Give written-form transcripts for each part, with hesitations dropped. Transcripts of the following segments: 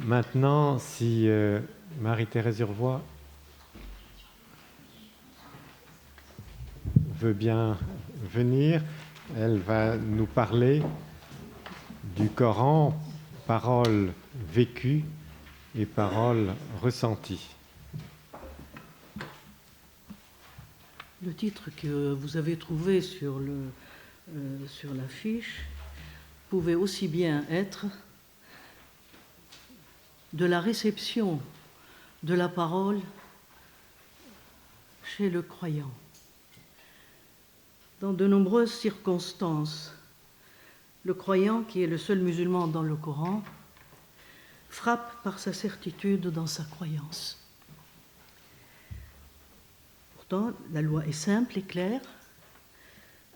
Maintenant, si Marie-Thérèse Urvoy veut bien venir, elle va nous parler du Coran, paroles vécues et paroles ressenties. Le titre que vous avez trouvé sur l'affiche pouvait aussi bien être de la réception de la parole chez le croyant. Dans de nombreuses circonstances, le croyant, qui est le seul musulman dans le Coran, frappe par sa certitude dans sa croyance. Pourtant, la loi est simple et claire: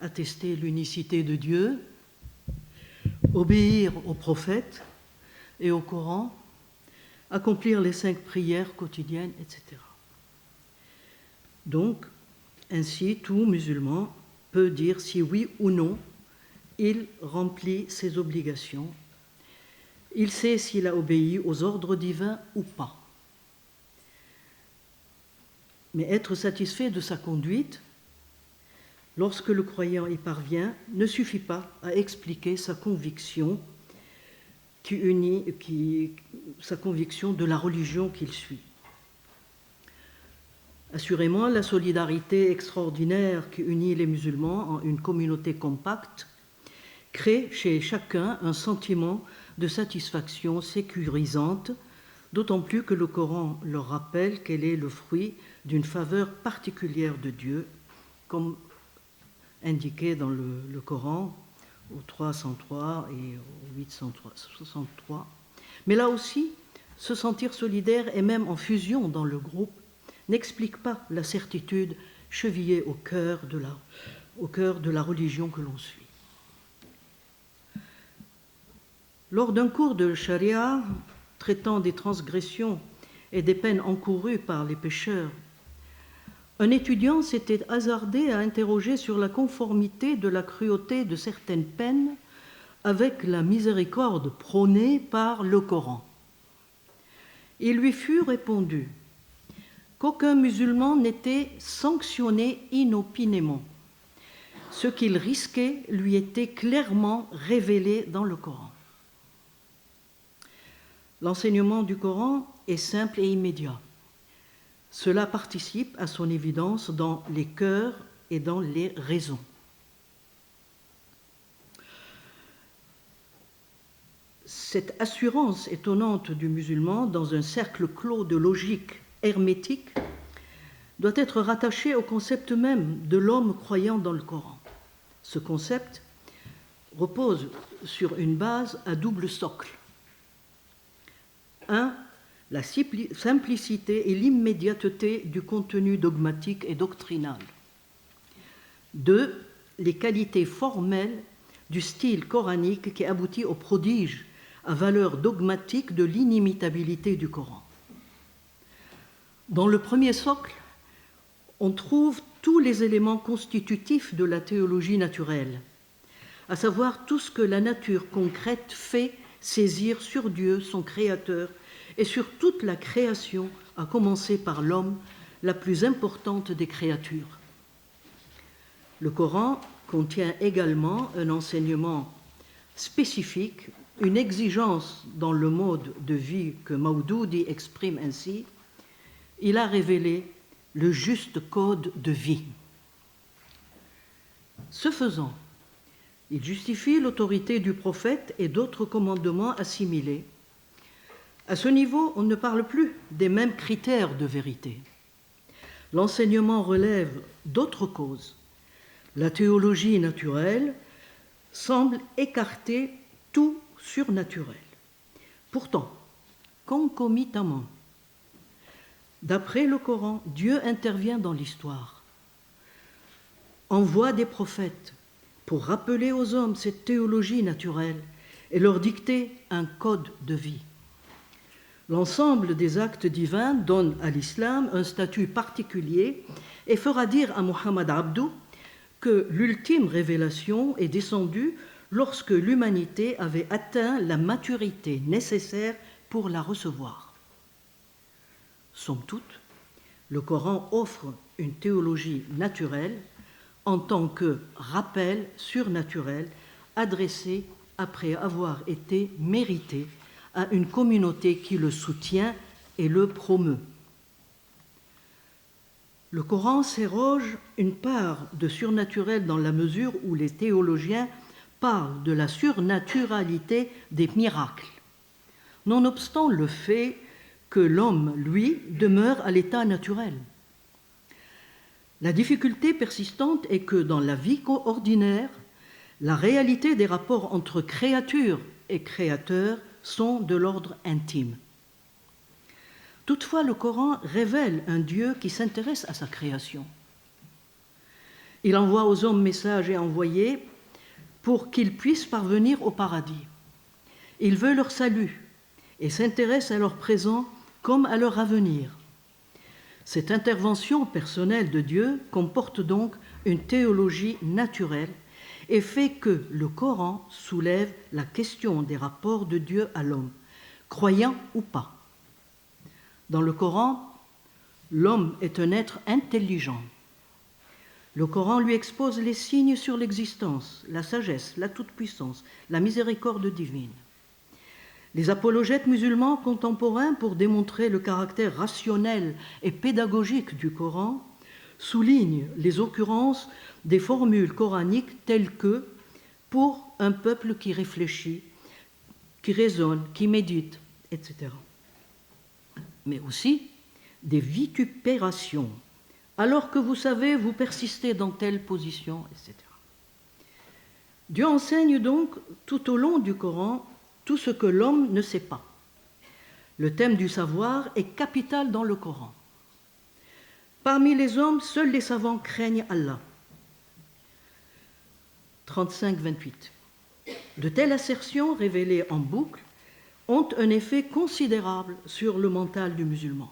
attester l'unicité de Dieu, obéir aux prophètes et au Coran, accomplir les 5 prières quotidiennes, etc. Donc, ainsi, tout musulman peut dire si oui ou non il remplit ses obligations. Il sait s'il a obéi aux ordres divins ou pas. Mais être satisfait de sa conduite, lorsque le croyant y parvient, ne suffit pas à expliquer sa conviction sa conviction de la religion qu'il suit. Assurément, la solidarité extraordinaire qui unit les musulmans en une communauté compacte crée chez chacun un sentiment de satisfaction sécurisante, d'autant plus que le Coran leur rappelle qu'elle est le fruit d'une faveur particulière de Dieu, comme indiqué dans le Coran au 303 et au 863. Mais là aussi, se sentir solidaire et même en fusion dans le groupe n'explique pas la certitude chevillée au cœur de la religion que l'on suit. Lors d'un cours de charia traitant des transgressions et des peines encourues par les pécheurs, un étudiant s'était hasardé à interroger sur la conformité de la cruauté de certaines peines avec la miséricorde prônée par le Coran. Il lui fut répondu qu'aucun musulman n'était sanctionné inopinément. Ce qu'il risquait lui était clairement révélé dans le Coran. L'enseignement du Coran est simple et immédiat. Cela participe à son évidence dans les cœurs et dans les raisons. Cette assurance étonnante du musulman dans un cercle clos de logique hermétique doit être rattachée au concept même de l'homme croyant dans le Coran. Ce concept repose sur une base à double socle. 1. La simplicité et l'immédiateté du contenu dogmatique et doctrinal. 2. Les qualités formelles du style coranique qui aboutit au prodige à valeur dogmatique de l'inimitabilité du Coran. Dans le premier socle, on trouve tous les éléments constitutifs de la théologie naturelle, à savoir tout ce que la nature concrète fait saisir sur Dieu, son Créateur, et sur toute la création, à commencer par l'homme, la plus importante des créatures. Le Coran contient également un enseignement spécifique, une exigence dans le mode de vie que Maudoudi exprime ainsi: il a révélé le juste code de vie. Ce faisant, il justifie l'autorité du prophète et d'autres commandements assimilés. À ce niveau, on ne parle plus des mêmes critères de vérité. L'enseignement relève d'autres causes. La théologie naturelle semble écarter tout surnaturel. Pourtant, concomitamment, d'après le Coran, Dieu intervient dans l'histoire, envoie des prophètes pour rappeler aux hommes cette théologie naturelle et leur dicter un code de vie. L'ensemble des actes divins donne à l'islam un statut particulier et fera dire à Muhammad Abdou que l'ultime révélation est descendue lorsque l'humanité avait atteint la maturité nécessaire pour la recevoir. Somme toute, le Coran offre une théologie naturelle en tant que rappel surnaturel adressé après avoir été mérité à une communauté qui le soutient et le promeut. Le Coran s'éroge une part de surnaturel dans la mesure où les théologiens parlent de la surnaturalité des miracles, nonobstant le fait que l'homme, lui, demeure à l'état naturel. La difficulté persistante est que dans la vie ordinaire, la réalité des rapports entre créature et créateur sont de l'ordre intime. Toutefois, le Coran révèle un Dieu qui s'intéresse à sa création. Il envoie aux hommes messages et envoyés pour qu'ils puissent parvenir au paradis. Il veut leur salut et s'intéresse à leur présent comme à leur avenir. Cette intervention personnelle de Dieu comporte donc une théologie naturelle et fait que le Coran soulève la question des rapports de Dieu à l'homme, croyant ou pas. Dans le Coran, l'homme est un être intelligent. Le Coran lui expose les signes sur l'existence, la sagesse, la toute-puissance, la miséricorde divine. Les apologètes musulmans contemporains, pour démontrer le caractère rationnel et pédagogique du Coran, soulignent les occurrences des formules coraniques telles que « pour un peuple qui réfléchit, qui raisonne, qui médite », etc. Mais aussi des vitupérations, alors que vous savez, vous persistez dans telle position, etc. Dieu enseigne donc tout au long du Coran tout ce que l'homme ne sait pas. Le thème du savoir est capital dans le Coran. Parmi les hommes, seuls les savants craignent Allah. 35-28. De telles assertions révélées en boucle ont un effet considérable sur le mental du musulman.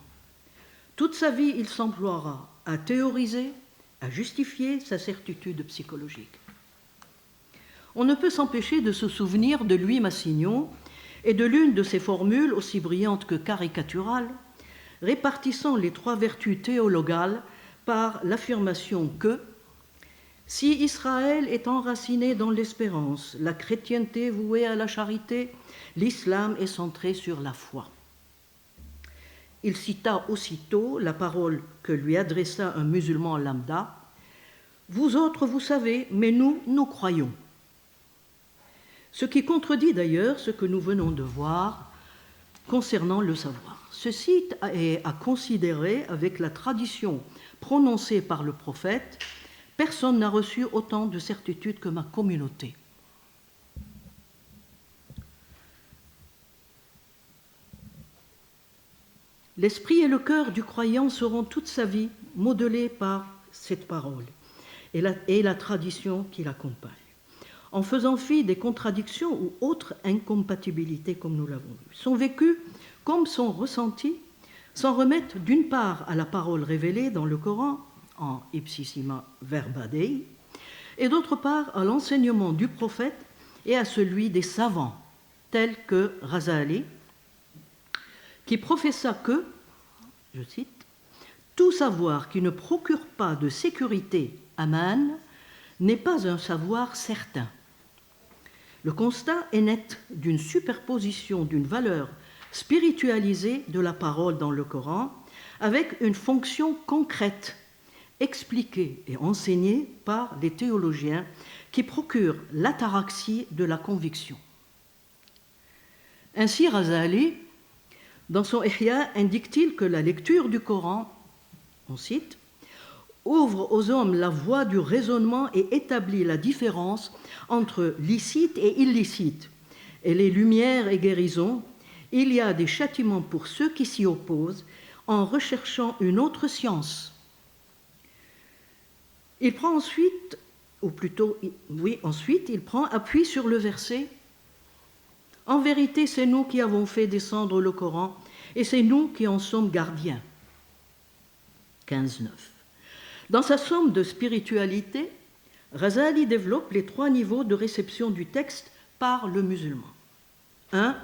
Toute sa vie, il s'emploiera à théoriser, à justifier sa certitude psychologique. On ne peut s'empêcher de se souvenir de Louis Massignon et de l'une de ses formules, aussi brillante que caricaturale, répartissant les trois vertus théologales par l'affirmation que si Israël est enraciné dans l'espérance, la chrétienté vouée à la charité, l'islam est centré sur la foi. Il cita aussitôt la parole que lui adressa un musulman lambda « Vous autres, vous savez, mais nous, nous croyons ». Ce qui contredit d'ailleurs ce que nous venons de voir concernant le savoir. Ceci est à considérer avec la tradition prononcée par le prophète « Personne n'a reçu autant de certitude que ma communauté ». L'esprit et le cœur du croyant seront toute sa vie modelés par cette parole et la tradition qui l'accompagne, en faisant fi des contradictions ou autres incompatibilités, comme nous l'avons vu. Son vécu, comme son ressenti, s'en remettent d'une part à la parole révélée dans le Coran, en ipsissima verba Dei, et d'autre part à l'enseignement du prophète et à celui des savants, tels que Razali, qui professa que, je cite, « tout savoir qui ne procure pas de sécurité amane n'est pas un savoir certain. Le constat est net d'une superposition d'une valeur spiritualisée de la parole dans le Coran avec une fonction concrète, expliquée et enseignée par les théologiens qui procurent l'ataraxie de la conviction. » Ainsi, Razali, dans son Ihya, indique-t-il que la lecture du Coran, on cite, ouvre aux hommes la voie du raisonnement et établit la différence entre licite et illicite. Elle est lumière et guérison. Il y a des châtiments pour ceux qui s'y opposent en recherchant une autre science. Il prend ensuite, ou plutôt, oui, ensuite, il prend appui sur le verset « En vérité, c'est nous qui avons fait descendre le Coran et c'est nous qui en sommes gardiens. » 15-9. Dans sa somme de spiritualité, Razali développe les trois niveaux de réception du texte par le musulman. 1.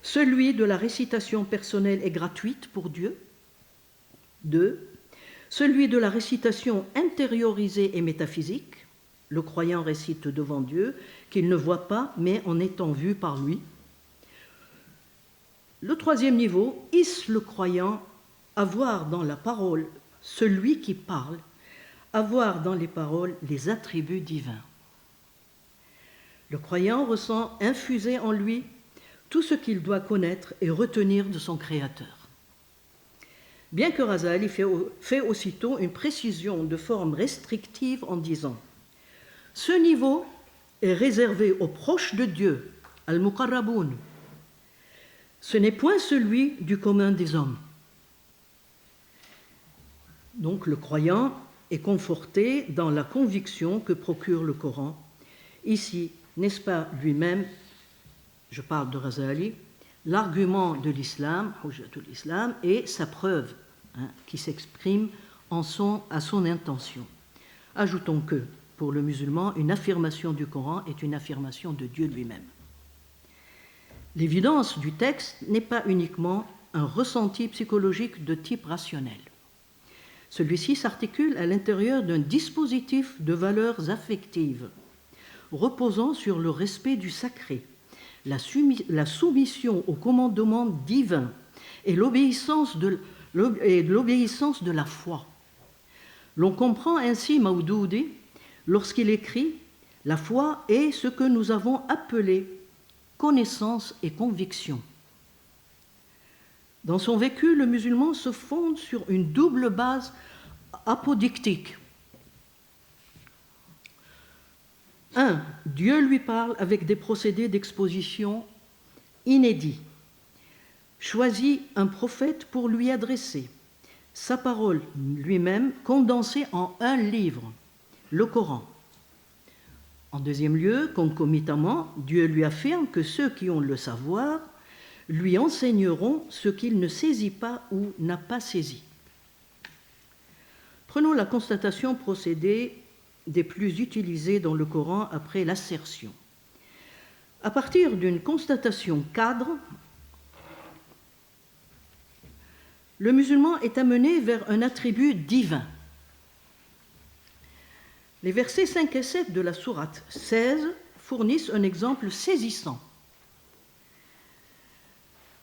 celui de la récitation personnelle et gratuite pour Dieu. 2. Celui de la récitation intériorisée et métaphysique. Le croyant récite devant Dieu, qu'il ne voit pas, mais en étant vu par lui. Le 3e niveau, hisse le croyant à voir dans la parole celui qui parle, à voir dans les paroles les attributs divins. Le croyant ressent infuser en lui tout ce qu'il doit connaître et retenir de son Créateur. Bien que Razali fait aussitôt une précision de forme restrictive en disant « Ce niveau est réservé aux proches de Dieu, al-muqarraboun. Ce n'est point celui du commun des hommes. » Donc le croyant est conforté dans la conviction que procure le Coran. Ici, n'est-ce pas lui-même, je parle de Razali, l'argument de l'islam, Hujjatul Islam, et sa preuve qui s'exprime à son intention. Ajoutons que, pour le musulman, une affirmation du Coran est une affirmation de Dieu lui-même. L'évidence du texte n'est pas uniquement un ressenti psychologique de type rationnel. Celui-ci s'articule à l'intérieur d'un dispositif de valeurs affectives, reposant sur le respect du sacré, la soumission au commandement divin et l'obéissance de la foi. L'on comprend ainsi Maudoudi lorsqu'il écrit « La foi est ce que nous avons appelé connaissance et conviction ». Dans son vécu, le musulman se fonde sur une double base apodictique. 1. Dieu lui parle avec des procédés d'exposition inédits. Choisit un prophète pour lui adresser sa parole lui-même condensée en un livre, le Coran. En 2e lieu, concomitamment, Dieu lui affirme que ceux qui ont le savoir lui enseigneront ce qu'il ne saisit pas ou n'a pas saisi. Prenons la constatation procédée des plus utilisés dans le Coran après l'assertion. À partir d'une constatation cadre, le musulman est amené vers un attribut divin. Les versets 5 et 7 de la sourate 16 fournissent un exemple saisissant.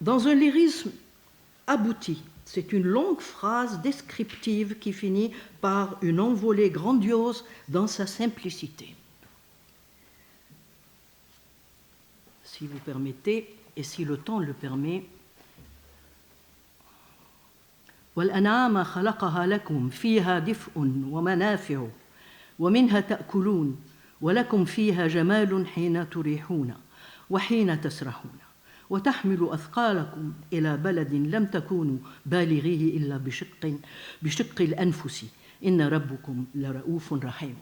Dans un lyrisme abouti, c'est une longue phrase descriptive qui finit par une envolée grandiose dans sa simplicité. Si vous permettez, et si le temps le permet, وَالْأَنْعَامَ خَلَقَهَا لَكُمْ فِيهَا دِفْءٌ وَمَنَافِعُ وَمِنْهَا تَأْكُلُونَ وَلَكُمْ فِيهَا جَمَالٌ حِينَ تُرِيحُونَ وَحِينَ تَسْرَحُونَ وتحمل أثقالكم إلى بلد لم تكونوا بالغيه إلا بشق الأنفس إن ربكم لرؤوف رحيم.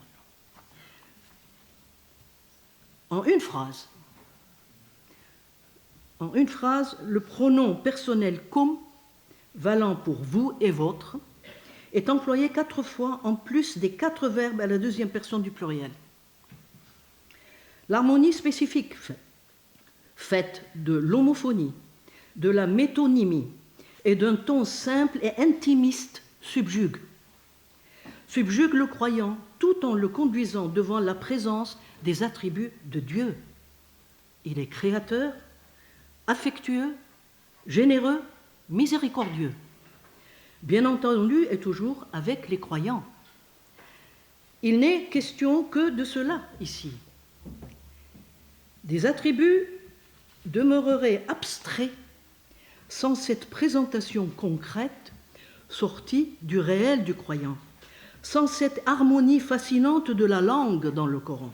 En une phrase, le pronom personnel kum, valant pour vous et votre, est employé 4 fois en plus des 4 verbes à la 2e personne du pluriel. L'harmonie spécifique faite de l'homophonie, de la métonymie et d'un ton simple et intimiste subjugue le croyant tout en le conduisant devant la présence des attributs de Dieu. Il est créateur, affectueux, généreux, miséricordieux. Bien entendu et toujours avec les croyants. Il n'est question que de cela ici. Des attributs demeureraient abstraits sans cette présentation concrète sortie du réel du croyant, sans cette harmonie fascinante de la langue dans le Coran.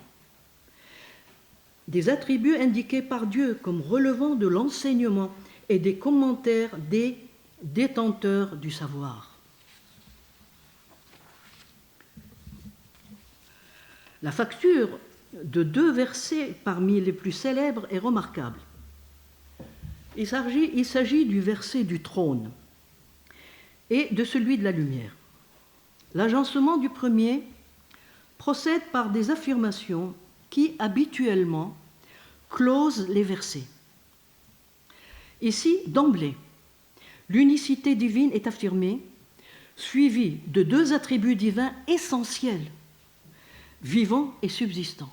Des attributs indiqués par Dieu comme relevant de l'enseignement et des commentaires des détenteurs du savoir. La facture de 2 versets parmi les plus célèbres est remarquable. Il s'agit du verset du trône et de celui de la lumière. L'agencement du premier procède par des affirmations qui, habituellement, closent les versets. Ici, d'emblée, l'unicité divine est affirmée, suivie de deux attributs divins essentiels, vivants et subsistants.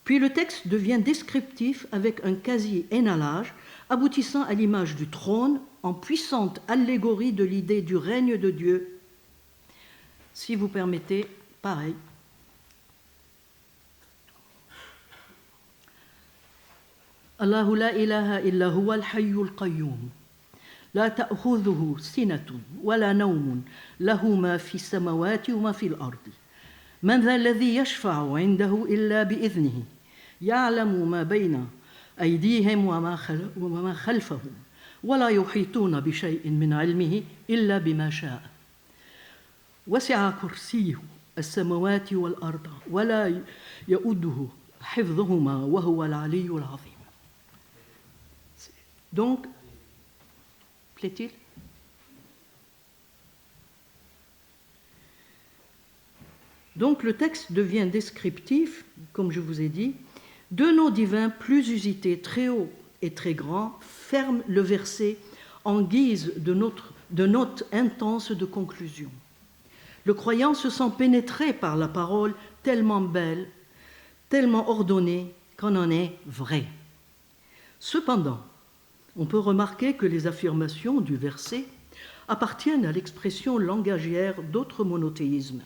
Puis le texte devient descriptif avec un quasi-énalage aboutissant à l'image du trône en puissante allégorie de l'idée du règne de Dieu. Si vous permettez, pareil. Allahu la ilaha illa huwa al-hayyul qayyum. La ta'khudhuhu sinatun wa la nawmun lahu ma fi as-samawati wa ma fi al-ardi. Man dha alladhi yashfa'u 'indahu illa bi'idhnihi. Ya'lamu ma bayna aydihim wa ma khalfahum. Wa la yuhituna bi shay'in min 'ilmihi illa bima sha'a. وسع كرسيه السماوات والأرض ولا يؤوده حفظهما وهو العلي العظيم. Donc, plaît-il? Donc le texte devient descriptif, comme je vous ai dit, de nos divins plus usités, très hauts et très grands, ferme le verset en guise de note intense de conclusion. Le croyant se sent pénétré par la parole tellement belle, tellement ordonnée qu'on en est vrai. Cependant, on peut remarquer que les affirmations du verset appartiennent à l'expression langagière d'autres monothéismes,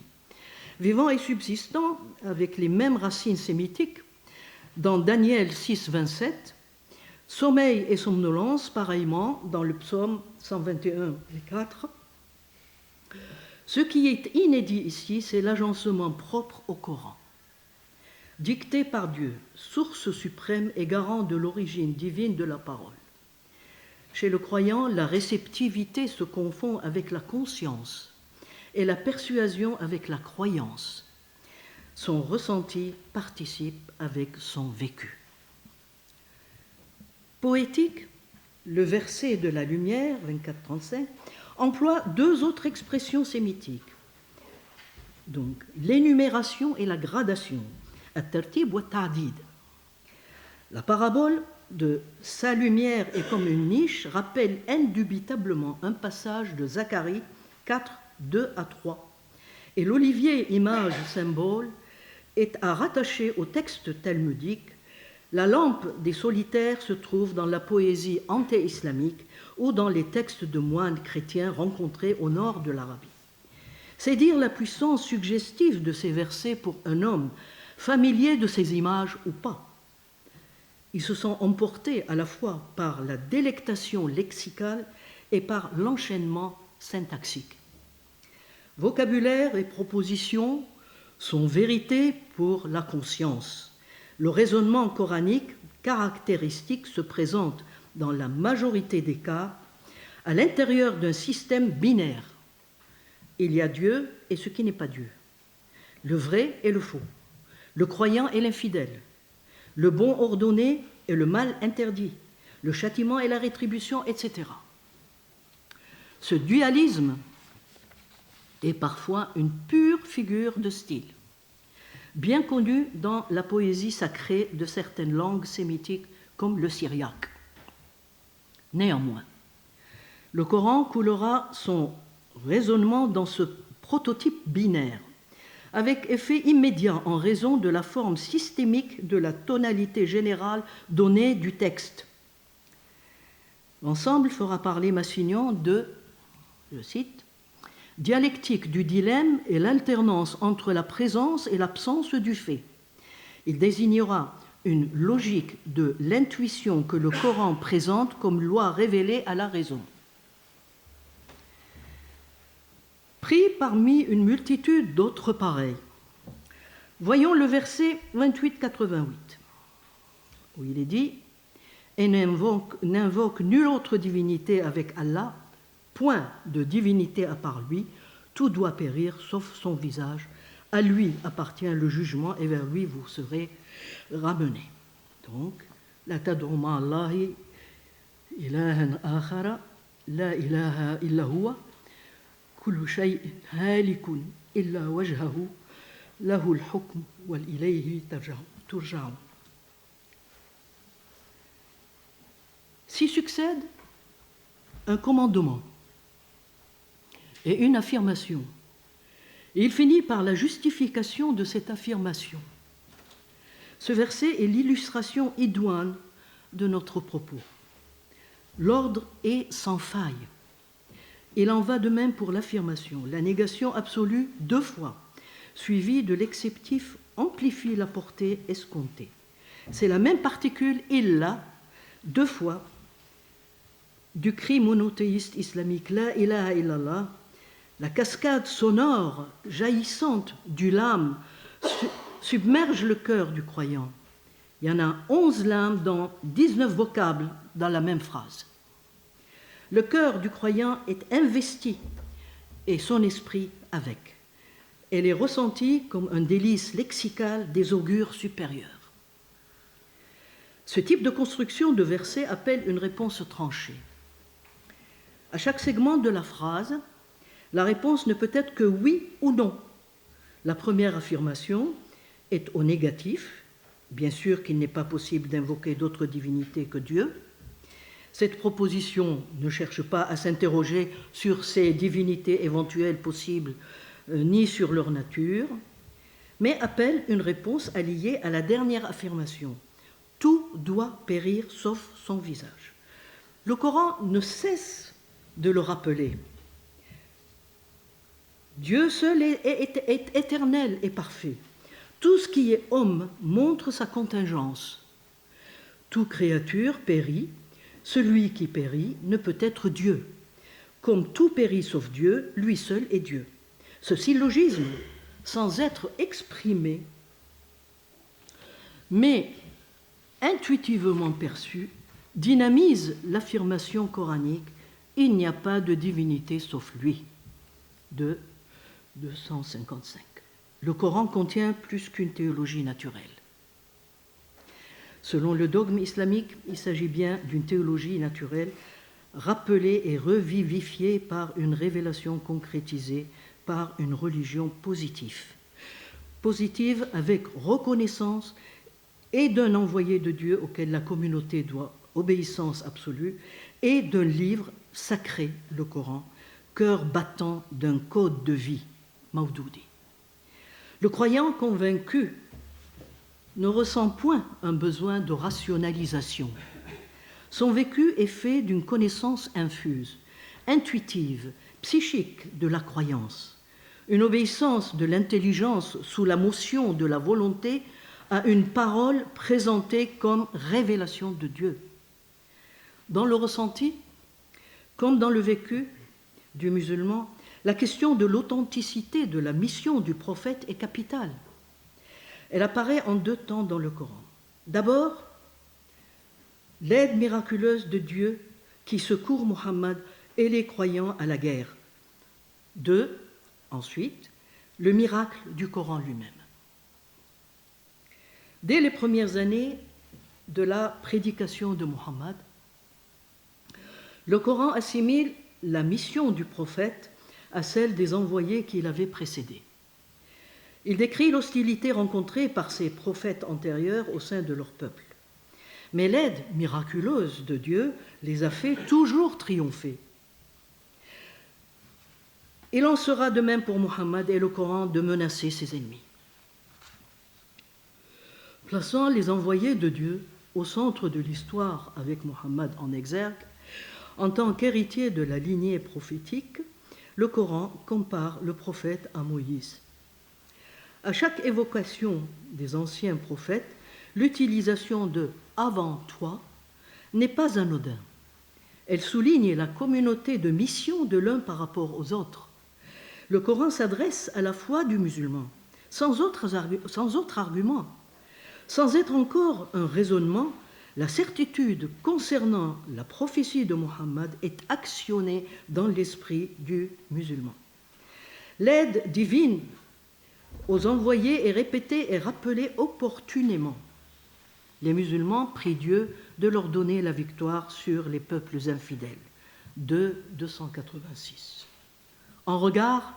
vivant et subsistant avec les mêmes racines sémitiques. Dans Daniel 6, 27, sommeil et somnolence, pareillement dans le psaume 121 et 4. Ce qui est inédit ici, c'est l'agencement propre au Coran, dicté par Dieu, source suprême et garant de l'origine divine de la parole. Chez le croyant, la réceptivité se confond avec la conscience et la persuasion avec la croyance. Son ressenti participe avec son vécu. Poétique, le verset de la lumière, 24-35, emploie deux autres expressions sémitiques. Donc, l'énumération et la gradation, at-tartib wa ta'did. La parabole de sa lumière est comme une niche rappelle indubitablement un passage de Zacharie 4, 2 à 3. Et l'olivier, image, symbole, est à rattacher au texte talmudique. La lampe des solitaires se trouve dans la poésie anté-islamique ou dans les textes de moines chrétiens rencontrés au nord de l'Arabie. C'est dire la puissance suggestive de ces versets pour un homme, familier de ces images ou pas. Ils se sont emportés à la fois par la délectation lexicale et par l'enchaînement syntaxique. Vocabulaire et propositions sont vérité pour la conscience. Le raisonnement coranique caractéristique se présente dans la majorité des cas à l'intérieur d'un système binaire. Il y a Dieu et ce qui n'est pas Dieu, le vrai et le faux, le croyant et l'infidèle, le bon ordonné et le mal interdit, le châtiment et la rétribution, etc. Ce dualisme est parfois une pure figure de style, bien connu dans la poésie sacrée de certaines langues sémitiques comme le syriaque. Néanmoins, le Coran coulera son raisonnement dans ce prototype binaire, avec effet immédiat en raison de la forme systémique de la tonalité générale donnée du texte. L'ensemble fera parler Massignon de, je cite, « dialectique du dilemme et l'alternance entre la présence et l'absence du fait ». Il désignera une logique de l'intuition que le Coran présente comme loi révélée à la raison. Pris parmi une multitude d'autres pareils, voyons le verset 28-88, où il est dit « Et n'invoque nulle autre divinité avec Allah, point de divinité à part lui, tout doit périr sauf son visage. À lui appartient le jugement et vers lui vous serez ramenés. » Donc, la tad'u ma'allahi ilahan akhara, la ilaha illa huwa, kullu shay'in halikun illa wajhahu, lahu al-hukm wal ilayhi turja'un. s'y succède un commandement et une affirmation. Et il finit par la justification de cette affirmation. Ce verset est l'illustration idoine de notre propos. L'ordre est sans faille. Il en va de même pour l'affirmation. La négation absolue 2 fois, suivie de l'exceptif, amplifie la portée escomptée. C'est la même particule illa 2 fois du cri monothéiste islamique La ilaha illallah, la cascade sonore jaillissante du lame submerge le cœur du croyant. Il y en a 11 lames dans 19 vocables dans la même phrase. Le cœur du croyant est investi et son esprit avec. Elle est ressentie comme un délice lexical des augures supérieurs. Ce type de construction de verset appelle une réponse tranchée. À chaque segment de la phrase, la réponse ne peut être que oui ou non. La première affirmation est au négatif, bien sûr qu'il n'est pas possible d'invoquer d'autres divinités que Dieu. Cette proposition ne cherche pas à s'interroger sur ces divinités éventuelles possibles, ni sur leur nature, mais appelle une réponse alliée à la dernière affirmation. Tout doit périr sauf son visage. Le Coran ne cesse de le rappeler. Dieu seul est éternel et parfait. Tout ce qui est homme montre sa contingence. Toute créature périt. Celui qui périt ne peut être Dieu. Comme tout périt sauf Dieu, lui seul est Dieu. Ce syllogisme, sans être exprimé, mais intuitivement perçu, dynamise l'affirmation coranique « Il n'y a pas de divinité sauf lui » de 255. Le Coran contient plus qu'une théologie naturelle. Selon le dogme islamique, il s'agit bien d'une théologie naturelle rappelée et revivifiée par une révélation concrétisée par une religion positive. Positive avec reconnaissance et d'un envoyé de Dieu auquel la communauté doit obéissance absolue et d'un livre sacré, le Coran, cœur battant d'un code de vie, Mawdoudi. Le croyant convaincu ne ressent point un besoin de rationalisation. Son vécu est fait d'une connaissance infuse, intuitive, psychique de la croyance, une obéissance de l'intelligence sous la motion de la volonté à une parole présentée comme révélation de Dieu. Dans le ressenti, comme dans le vécu du musulman, la question de l'authenticité de la mission du prophète est capitale. Elle apparaît en 2 temps dans le Coran. D'abord, l'aide miraculeuse de Dieu qui secourt Mohammed et les croyants à la guerre. 2, ensuite, le miracle du Coran lui-même. Dès les premières années de la prédication de Mohammed, le Coran assimile la mission du prophète à celle des envoyés qui l'avaient précédé. Il décrit l'hostilité rencontrée par ces prophètes antérieurs au sein de leur peuple. Mais l'aide miraculeuse de Dieu les a fait toujours triompher. Il en sera de même pour Mohammed et le Coran de menacer ses ennemis. Plaçant les envoyés de Dieu au centre de l'histoire avec Mohammed en exergue, en tant qu'héritier de la lignée prophétique, le Coran compare le prophète à Moïse. À chaque évocation des anciens prophètes, l'utilisation de « avant toi » n'est pas anodin. Elle souligne la communauté de mission de l'un par rapport aux autres. Le Coran s'adresse à la foi du musulman, sans autre argument. Sans être encore un raisonnement, la certitude concernant la prophétie de Mohammed est actionnée dans l'esprit du musulman. L'aide divine aux envoyés est répétée et rappelée opportunément. Les musulmans prient Dieu de leur donner la victoire sur les peuples infidèles. 286. En regard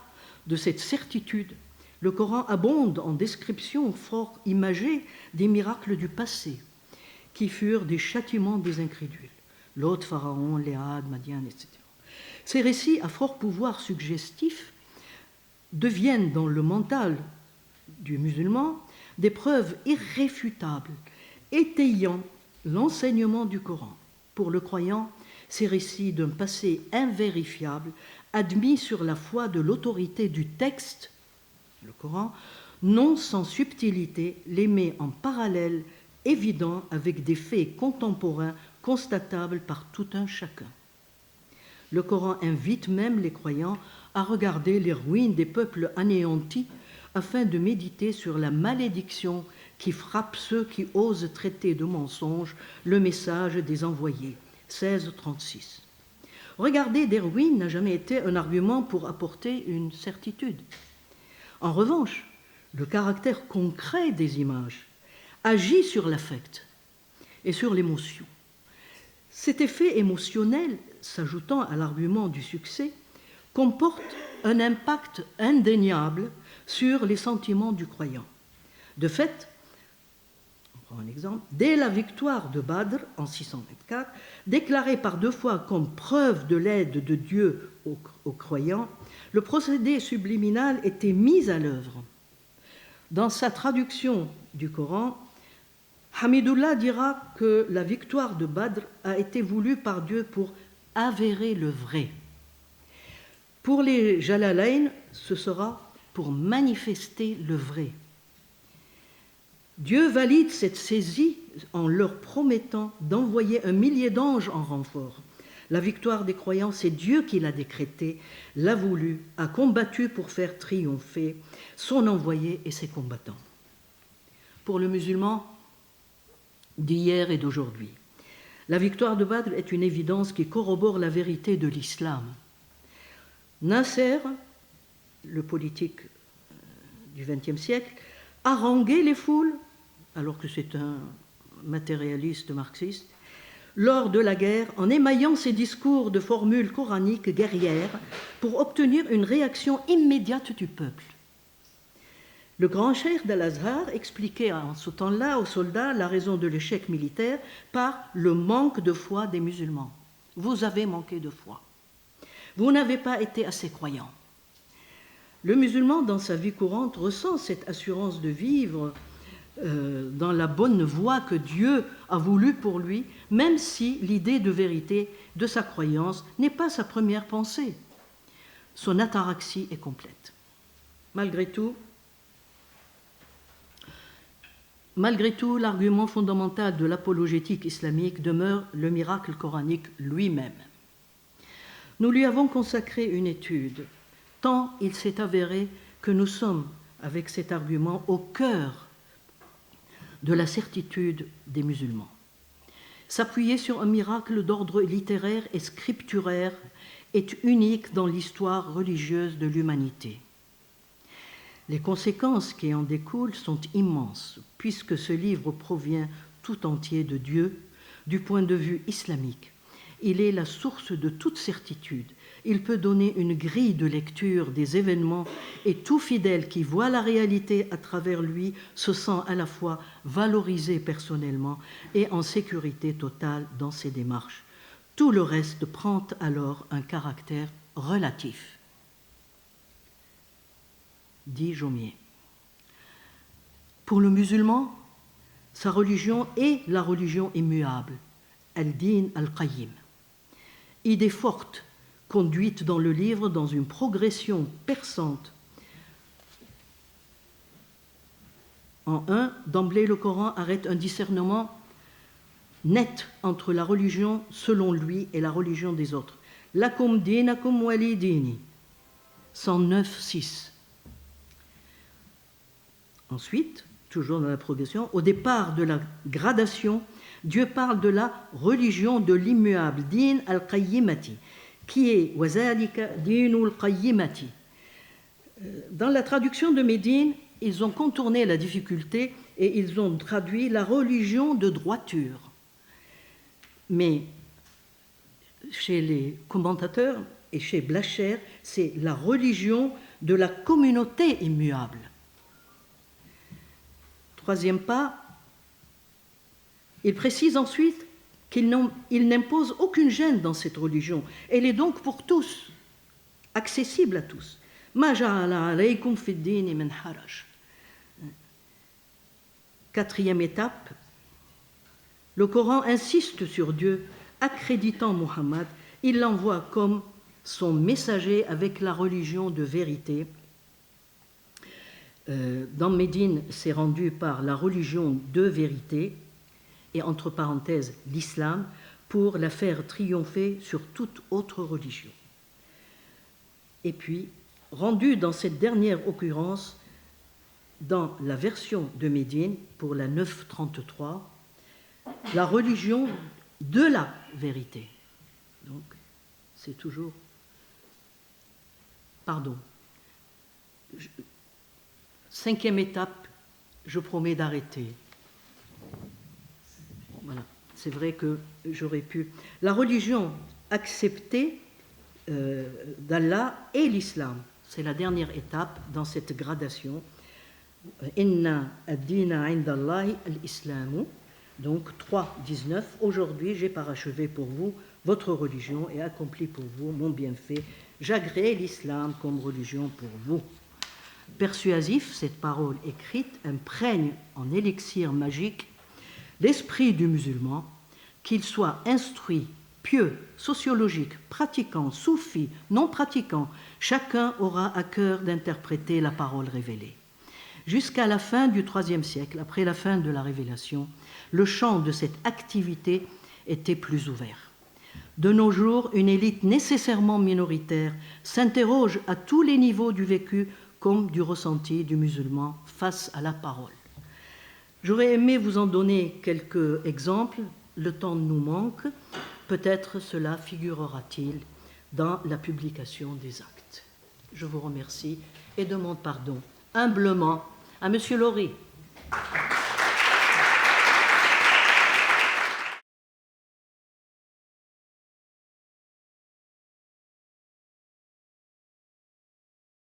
de cette certitude, le Coran abonde en descriptions fort imagées des miracles du passé, qui furent des châtiments des incrédules. l'autre pharaon, Léad, Madian, etc. Ces récits à fort pouvoir suggestif deviennent dans le mental du musulman des preuves irréfutables étayant l'enseignement du Coran. Pour le croyant, ces récits d'un passé invérifiable, admis sur la foi de l'autorité du texte, le Coran, non sans subtilité, les met en parallèle évident avec des faits contemporains constatables par tout un chacun. Le Coran invite même les croyants à regarder les ruines des peuples anéantis afin de méditer sur la malédiction qui frappe ceux qui osent traiter de mensonge le message des envoyés. 16:36. Regarder des ruines n'a jamais été un argument pour apporter une certitude. En revanche, le caractère concret des images agit sur l'affect et sur l'émotion. Cet effet émotionnel, s'ajoutant à l'argument du succès, comporte un impact indéniable sur les sentiments du croyant. De fait, on prend un exemple, dès la victoire de Badr en 624, déclarée par 2 fois comme preuve de l'aide de Dieu aux croyants, le procédé subliminal était mis à l'œuvre. Dans sa traduction du Coran, Hamidullah dira que la victoire de Badr a été voulue par Dieu pour avérer le vrai. Pour les Jalalayn, ce sera pour manifester le vrai. Dieu valide cette saisie en leur promettant d'envoyer 1 millier d'anges en renfort. La victoire des croyants, c'est Dieu qui l'a décrétée, l'a voulu, a combattu pour faire triompher son envoyé et ses combattants. Pour le musulman d'hier et d'aujourd'hui, la victoire de Badr est une évidence qui corrobore la vérité de l'islam. Nasser, le politique du XXe siècle, haranguait les foules, alors que c'est un matérialiste marxiste, lors de la guerre en émaillant ses discours de formules coraniques guerrières pour obtenir une réaction immédiate du peuple. Le grand cheikh d'Al-Azhar expliquait en ce temps-là aux soldats la raison de l'échec militaire par le manque de foi des musulmans. Vous avez manqué de foi. Vous n'avez pas été assez croyants. Le musulman, dans sa vie courante, ressent cette assurance de vivre dans la bonne voie que Dieu a voulu pour lui, même si l'idée de vérité de sa croyance n'est pas sa première pensée. Son ataraxie est complète. Malgré tout, l'argument fondamental de l'apologétique islamique demeure le miracle coranique lui-même. Nous lui avons consacré une étude, tant il s'est avéré que nous sommes, avec cet argument, au cœur de la certitude des musulmans. S'appuyer sur un miracle d'ordre littéraire et scripturaire est unique dans l'histoire religieuse de l'humanité. Les conséquences qui en découlent sont immenses, puisque ce livre provient tout entier de Dieu, du point de vue islamique. Il est la source de toute certitude. Il peut donner une grille de lecture des événements et tout fidèle qui voit la réalité à travers lui se sent à la fois valorisé personnellement et en sécurité totale dans ses démarches. Tout le reste prend alors un caractère relatif. Dit Jaumier. Pour le musulman, sa religion est la religion immuable, al-din al-qayyim. Idée forte, conduite dans le livre dans une progression perçante. En 1, d'emblée, le Coran arrête un discernement net entre la religion selon lui et la religion des autres. Lakum dinakum wali dini. 109:6. Ensuite, toujours dans la progression, au départ de la gradation, Dieu parle de la religion de l'immuable, din al-qayyimati, qui est wazalika dinul qayyimati. Dans la traduction de Médine, ils ont contourné la difficulté et ils ont traduit la religion de droiture. Mais chez les commentateurs et chez Blacher, c'est la religion de la communauté immuable. Troisième pas, il précise ensuite qu'il n'impose aucune gêne dans cette religion. Elle est donc pour tous, accessible à tous. Ma ja'ala alaykum fi ddini min haraj. Quatrième étape, le Coran insiste sur Dieu, accréditant Muhammad, il l'envoie comme son messager avec la religion de vérité. Dans Médine, c'est rendu par la religion de vérité, et entre parenthèses l'islam, pour la faire triompher sur toute autre religion. Et puis, rendu dans cette dernière occurrence, dans la version de Médine, pour la 933, la religion de la vérité. Donc, c'est toujours... Pardon. Cinquième étape, je promets d'arrêter. Voilà, c'est vrai que j'aurais pu... La religion acceptée d'Allah est l'islam. C'est la dernière étape dans cette gradation. Inna ad-dina indallahi al-islamu. Donc 3.19. Aujourd'hui, j'ai parachevé pour vous votre religion et accompli pour vous mon bienfait. J'agrée l'islam comme religion pour vous. Persuasif, cette parole écrite imprègne en élixir magique l'esprit du musulman, qu'il soit instruit, pieux, sociologique, pratiquant, soufi, non pratiquant, chacun aura à cœur d'interpréter la parole révélée. Jusqu'à la fin du IIIe siècle, après la fin de la révélation, le champ de cette activité était plus ouvert. De nos jours, une élite nécessairement minoritaire s'interroge à tous les niveaux du vécu comme du ressenti du musulman face à la parole. J'aurais aimé vous en donner quelques exemples, le temps nous manque, peut-être cela figurera-t-il dans la publication des actes. Je vous remercie et demande pardon humblement à M. Laurie.